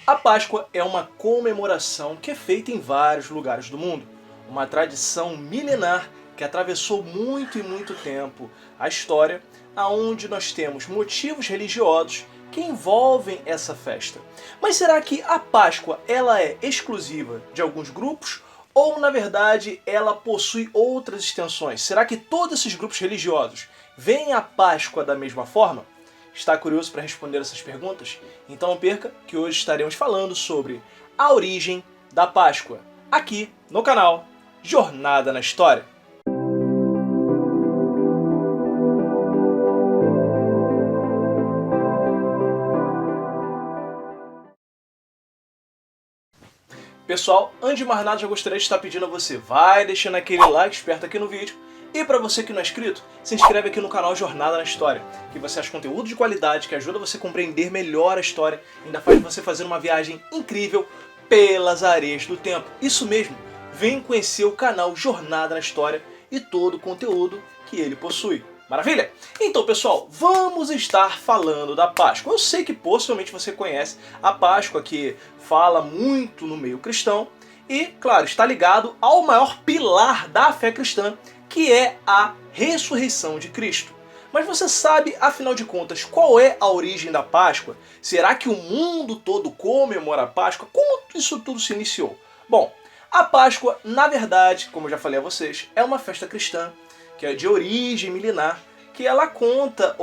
A Páscoa é uma comemoração que é feita em vários lugares do mundo. Uma tradição milenar que atravessou muito e muito tempo a história, aonde nós temos motivos religiosos que envolvem essa festa. Mas será que a Páscoa ela é exclusiva de alguns grupos ou, na verdade, ela possui outras extensões? Será que todos esses grupos religiosos veem a Páscoa da mesma forma? Está curioso para responder essas perguntas? Então não perca que hoje estaremos falando sobre a origem da Páscoa, aqui no canal Jornada na História. Pessoal, antes de mais nada, já gostaria de estar pedindo a você, vai deixando aquele like esperto aqui no vídeo. E para você que não é inscrito, se inscreve aqui no canal Jornada na História, que você acha conteúdo de qualidade, que ajuda você a compreender melhor a história, ainda faz você fazer uma viagem incrível pelas areias do tempo. Isso mesmo, vem conhecer o canal Jornada na História e todo o conteúdo que ele possui. Maravilha? Então, pessoal, vamos estar falando da Páscoa. Eu sei que possivelmente você conhece a Páscoa, que fala muito no meio cristão e, claro, está ligado ao maior pilar da fé cristã, que é a ressurreição de Cristo. Mas você sabe, afinal de contas, qual é a origem da Páscoa? Será que o mundo todo comemora a Páscoa? Como isso tudo se iniciou? Bom, a Páscoa, na verdade, como eu já falei a vocês, é uma festa cristã, que é de origem milenar, que ela conta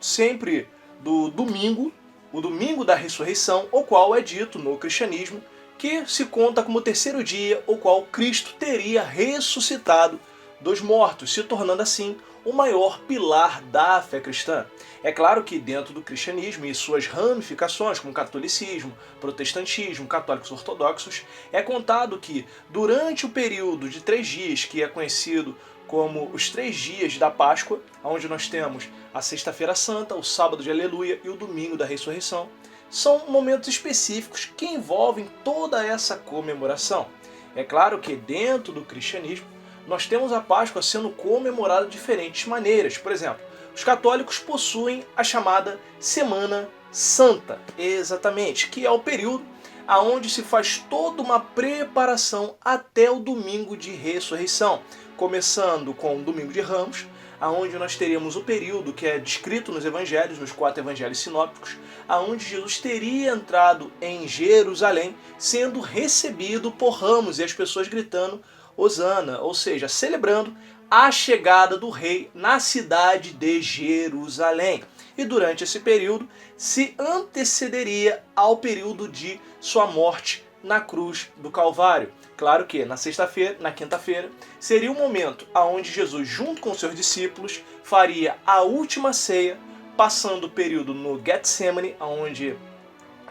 sempre do domingo, o domingo da ressurreição, o qual é dito no cristianismo, que se conta como o terceiro dia, o qual Cristo teria ressuscitado dos mortos, se tornando assim o maior pilar da fé cristã. É claro que dentro do cristianismo e suas ramificações, como catolicismo, protestantismo, católicos ortodoxos, é contado que durante o período de 3 dias, que é conhecido como os 3 dias da Páscoa, onde nós temos a Sexta-feira Santa, o Sábado de Aleluia e o Domingo da Ressurreição, são momentos específicos que envolvem toda essa comemoração. É claro que dentro do cristianismo nós temos a Páscoa sendo comemorada de diferentes maneiras. Por exemplo, os católicos possuem a chamada Semana Santa, exatamente, que é o período onde se faz toda uma preparação até o domingo de ressurreição, começando com o domingo de Ramos, onde nós teríamos o período que é descrito nos evangelhos, nos 4 evangelhos sinópticos, onde Jesus teria entrado em Jerusalém, sendo recebido por ramos e as pessoas gritando Hosana, ou seja, celebrando a chegada do rei na cidade de Jerusalém. E durante esse período se antecederia ao período de sua morte na cruz do Calvário. Claro que na sexta-feira, na quinta-feira, seria o momento onde Jesus, junto com seus discípulos, faria a última ceia, passando o período no Getsemane, onde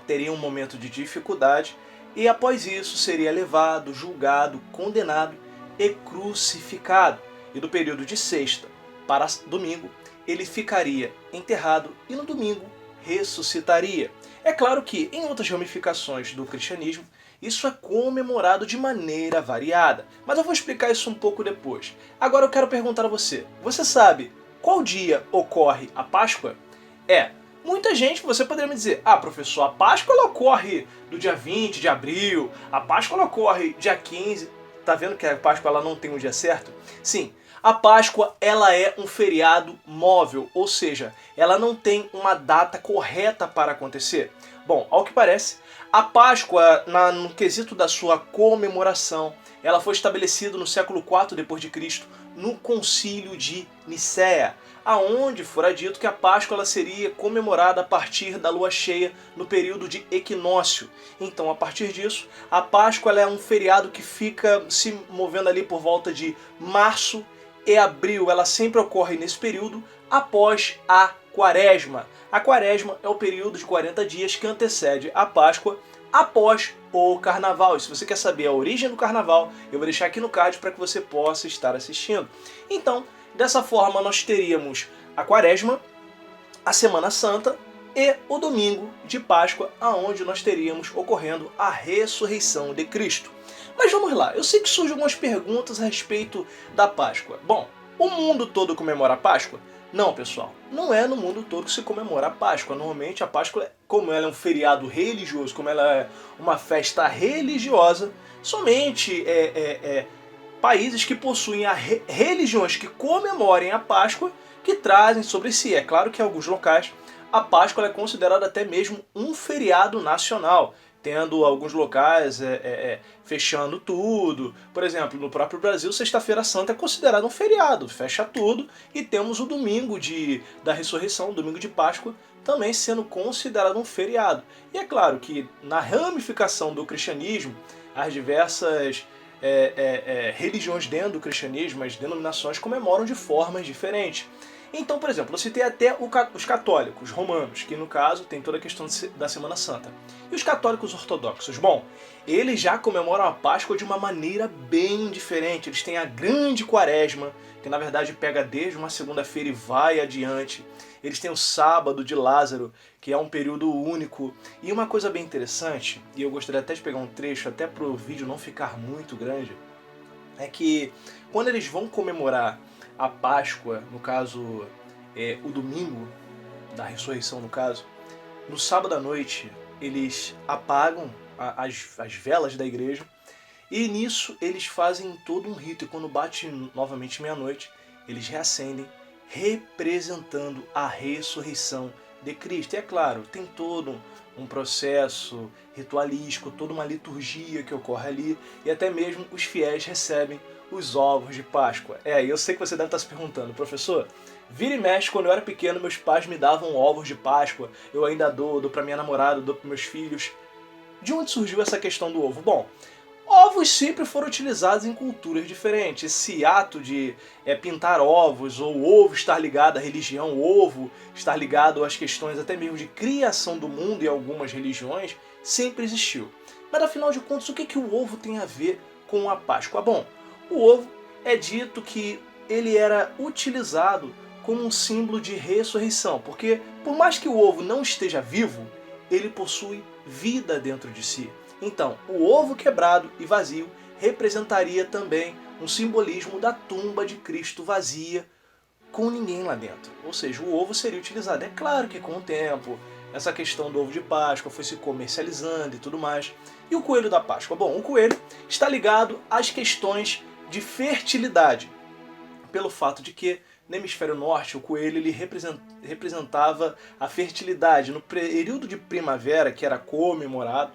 teria um momento de dificuldade, e após isso seria levado, julgado, condenado e crucificado. E do período de sexta para domingo, ele ficaria enterrado e no domingo ressuscitaria. É claro que em outras ramificações do cristianismo, isso é comemorado de maneira variada, mas eu vou explicar isso um pouco depois. Agora eu quero perguntar a você, você sabe qual dia ocorre a Páscoa? Muita gente, você poderia me dizer, professor, a Páscoa ela ocorre do dia 20 de abril, a Páscoa ela ocorre dia 15, tá vendo que a Páscoa ela não tem um dia certo? Sim, a Páscoa ela é um feriado móvel, ou seja, ela não tem uma data correta para acontecer. Bom, ao que parece, a Páscoa, no quesito da sua comemoração, ela foi estabelecida no século IV d.C., no Concílio de Nicéia, aonde fora dito que a Páscoa ela seria comemorada a partir da lua cheia no período de equinócio. Então, a partir disso, a Páscoa ela é um feriado que fica se movendo ali por volta de março e abril. Ela sempre ocorre nesse período após a Quaresma. A Quaresma é o período de 40 dias que antecede a Páscoa, após o Carnaval. E se você quer saber a origem do Carnaval, eu vou deixar aqui no card para que você possa estar assistindo. Então, dessa forma, nós teríamos a Quaresma, a Semana Santa e o domingo de Páscoa, aonde nós teríamos ocorrendo a ressurreição de Cristo. Mas vamos lá, eu sei que surgem algumas perguntas a respeito da Páscoa. Bom, o mundo todo comemora a Páscoa? Não, pessoal, não é no mundo todo que se comemora a Páscoa. Normalmente a Páscoa, como ela é um feriado religioso, como ela é uma festa religiosa, somente países que possuem religiões que comemorem a Páscoa que trazem sobre si. É claro que em alguns locais a Páscoa é considerada até mesmo um feriado nacional, tendo alguns locais fechando tudo. Por exemplo, no próprio Brasil, Sexta-feira Santa é considerado um feriado, fecha tudo, e temos o domingo da ressurreição, o domingo de Páscoa, também sendo considerado um feriado. E é claro que na ramificação do cristianismo, as diversas religiões dentro do cristianismo, as denominações comemoram de formas diferentes. Então, por exemplo, eu citei até os católicos romanos, que no caso tem toda a questão da Semana Santa. E os católicos ortodoxos? Bom, eles já comemoram a Páscoa de uma maneira bem diferente. Eles têm a grande quaresma, que na verdade pega desde uma segunda-feira e vai adiante. Eles têm o sábado de Lázaro, que é um período único. E uma coisa bem interessante, e eu gostaria até de pegar um trecho, até para o vídeo não ficar muito grande, é que quando eles vão comemorar a Páscoa, no caso, o domingo da ressurreição, no caso, no sábado à noite, eles apagam as velas da igreja e nisso eles fazem todo um rito. E quando bate novamente meia-noite, eles reacendem, representando a ressurreição de Cristo. E é claro, tem todo um processo ritualístico, toda uma liturgia que ocorre ali, e até mesmo os fiéis recebem os ovos de Páscoa. Eu sei que você deve estar se perguntando, professor, vira e mexe, quando eu era pequeno, meus pais me davam ovos de Páscoa, eu ainda dou para minha namorada, dou para meus filhos. De onde surgiu essa questão do ovo? Bom, ovos sempre foram utilizados em culturas diferentes. Esse ato de pintar ovos, ou o ovo estar ligado à religião, o ovo estar ligado às questões até mesmo de criação do mundo em algumas religiões, sempre existiu. Mas afinal de contas, o que o ovo tem a ver com a Páscoa? Bom, o ovo é dito que ele era utilizado como um símbolo de ressurreição, porque por mais que o ovo não esteja vivo, ele possui vida dentro de si. Então, o ovo quebrado e vazio representaria também um simbolismo da tumba de Cristo vazia, com ninguém lá dentro. Ou seja, o ovo seria utilizado. É claro que com o tempo, essa questão do ovo de Páscoa foi se comercializando e tudo mais. E o coelho da Páscoa? Bom, o coelho está ligado às questões de fertilidade, pelo fato de que no hemisfério norte o coelho ele representava a fertilidade. No período de primavera, que era comemorado,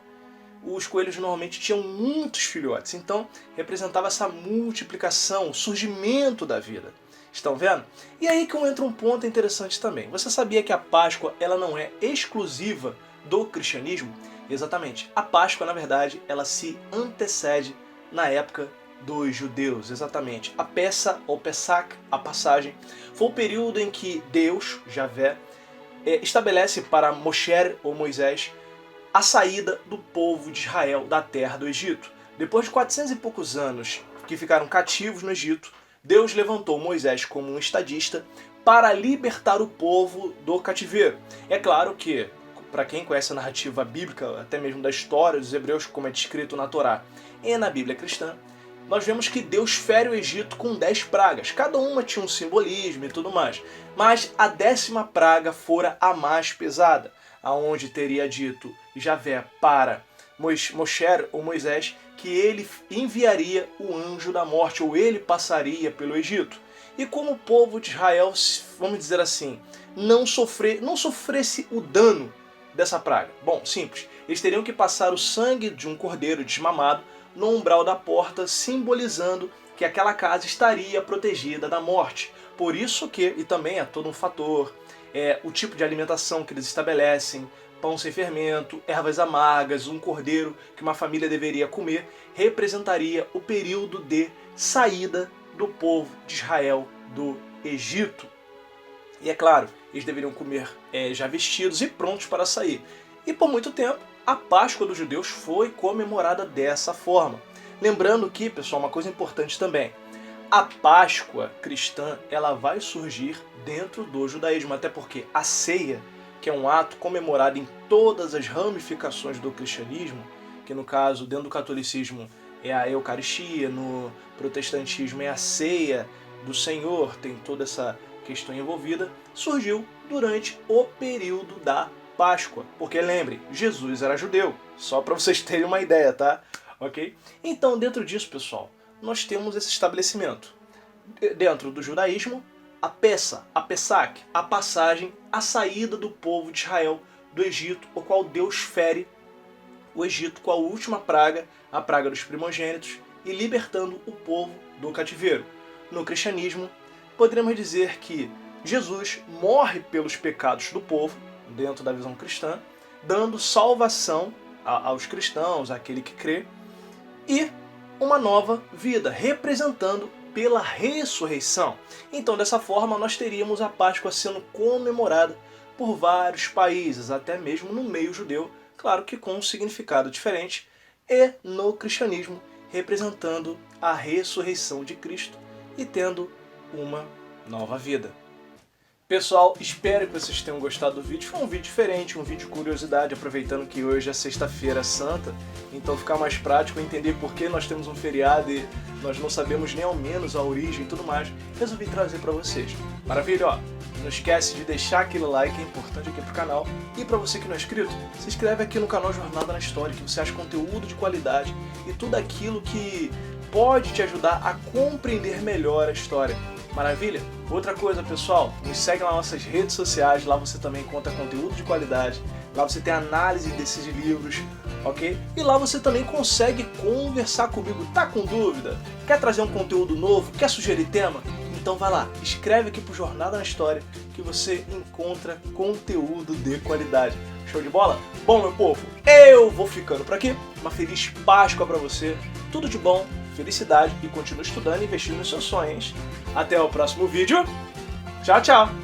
os coelhos normalmente tinham muitos filhotes, então representava essa multiplicação, o surgimento da vida. Estão vendo? E aí que entra um ponto interessante também. Você sabia que a Páscoa ela não é exclusiva do cristianismo? Exatamente. A Páscoa, na verdade, ela se antecede na época dos judeus, exatamente. A Pessa, ou Pesach, a passagem, foi o período em que Deus, Javé, estabelece para Moshe, ou Moisés, a saída do povo de Israel da terra do Egito. Depois de 400 e poucos anos que ficaram cativos no Egito, Deus levantou Moisés como um estadista para libertar o povo do cativeiro. É claro que, para quem conhece a narrativa bíblica, até mesmo da história dos hebreus, como é descrito na Torá e na Bíblia cristã, nós vemos que Deus fere o Egito com 10 pragas. Cada uma tinha um simbolismo e tudo mais. Mas a 10ª praga fora a mais pesada, aonde teria dito Javé para Moshe ou Moisés que ele enviaria o anjo da morte, ou ele passaria pelo Egito. E como o povo de Israel, vamos dizer assim, não sofresse o dano dessa praga? Bom, simples. Eles teriam que passar o sangue de um cordeiro desmamado no umbral da porta, simbolizando que aquela casa estaria protegida da morte. Por isso que, e também é todo um fator, o tipo de alimentação que eles estabelecem, pão sem fermento, ervas amargas, um cordeiro que uma família deveria comer, representaria o período de saída do povo de Israel do Egito. E é claro, eles deveriam comer já vestidos e prontos para sair. E por muito tempo, a Páscoa dos judeus foi comemorada dessa forma. Lembrando que, pessoal, uma coisa importante também, a Páscoa cristã ela vai surgir dentro do judaísmo, até porque a ceia, que é um ato comemorado em todas as ramificações do cristianismo, que no caso, dentro do catolicismo, é a Eucaristia, no protestantismo é a ceia do Senhor, tem toda essa questão envolvida, surgiu durante o período da Páscoa. Porque lembre, Jesus era judeu, só para vocês terem uma ideia, tá? Ok? Então, dentro disso, pessoal, nós temos esse estabelecimento. Dentro do judaísmo, a Pesach, a passagem, a saída do povo de Israel do Egito, o qual Deus fere o Egito com a última praga, a praga dos primogênitos, e libertando o povo do cativeiro. No cristianismo, poderíamos dizer que Jesus morre pelos pecados do povo, dentro da visão cristã, dando salvação aos cristãos, àquele que crê, e uma nova vida, representando pela ressurreição. Então, dessa forma, nós teríamos a Páscoa sendo comemorada por vários países, até mesmo no meio judeu, claro que com um significado diferente, e no cristianismo, representando a ressurreição de Cristo e tendo uma nova vida. Pessoal, espero que vocês tenham gostado do vídeo. Foi um vídeo diferente, um vídeo curiosidade, aproveitando que hoje é sexta-feira santa, então ficar mais prático, entender por que nós temos um feriado e nós não sabemos nem ao menos a origem e tudo mais, resolvi trazer para vocês. Maravilha, ó! Não esquece de deixar aquele like, é importante aqui pro canal. E para você que não é inscrito, se inscreve aqui no canal Jornada na História, que você acha conteúdo de qualidade e tudo aquilo que pode te ajudar a compreender melhor a história. Maravilha? Outra coisa, pessoal, nos segue nas nossas redes sociais, lá você também encontra conteúdo de qualidade, lá você tem análise desses livros, ok? E lá você também consegue conversar comigo. Tá com dúvida? Quer trazer um conteúdo novo? Quer sugerir tema? Então vai lá, escreve aqui pro Jornada na História que você encontra conteúdo de qualidade. Show de bola? Bom, meu povo, eu vou ficando por aqui. Uma feliz Páscoa pra você. Tudo de bom, felicidade e continue estudando e investindo nos seus sonhos. Até o próximo vídeo. Tchau, tchau!